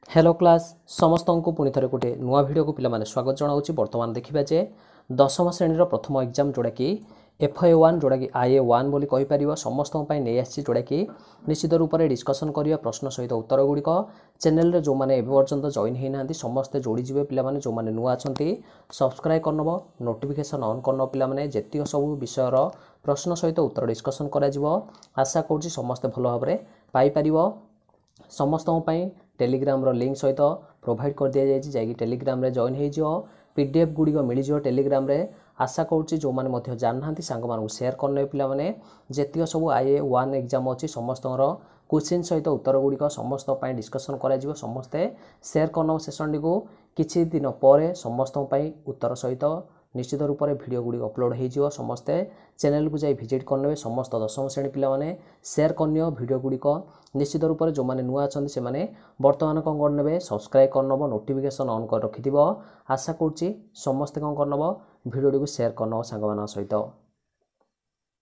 Hello class समस्त को पुणी थे गोटे नुआ भिड को पे स्वागत जनाऊँ। बर्तमान देखा जे दशम श्रेणी प्रथम एग्जाम जोड़ा कि FA1 जोड़ा कि IA1 बोली कहीपर समस्त नहीं आसी जोड़ा कि निश्चित रूप से डिस्कसन करवा प्रश्न सहित उत्तर गुड़िक चैनल जो मैंने एपर्यंत जॉइन होना समस्ते जोड़ीजे पे जो मैंने नुआ अच्छा सब्सक्राइब करनब नोटिफिकेशन ऑन करन पे जी सब विषय प्रश्न सहित उत्तर डिस्कसन कर आशा कर समस्ते भल भाव में पाइपर समस्त टेलीग्राम लिंक सहित प्रोवाइड कर दि जाए टेलीग्राम रे जॉइन हो PDF गुड़िक मिल जाए टेलीग्राम रे। आशा करुँच जो मैंने जानना सांग मानू सेयार करने पे जी सब IA1 एग्जाम अच्छी समस्त क्वेश्चन सहित उत्तर गुड़िक समस्त डिस्कसन कर समस्ते सेयार करनब सेसन को किछि दिन पर समस्त उत्तर सहित निश्चित रूप से वीडियो गुड़ी अपलोड हो समस्ते चैनल को जाई विजिट करने समस्त दशम श्रेणी पिलाने सेयार करनी वीडियो गुड़िक निश्चित रूप से जो मैंने नुआ अच्छा से बर्तमान कौन करने सब्सक्राइब करनब नोटिफिकेशन ऑन कर रखि आशा करुँच समस्ते कौन करनब वीडियो को सेयार करनब सांग सहित।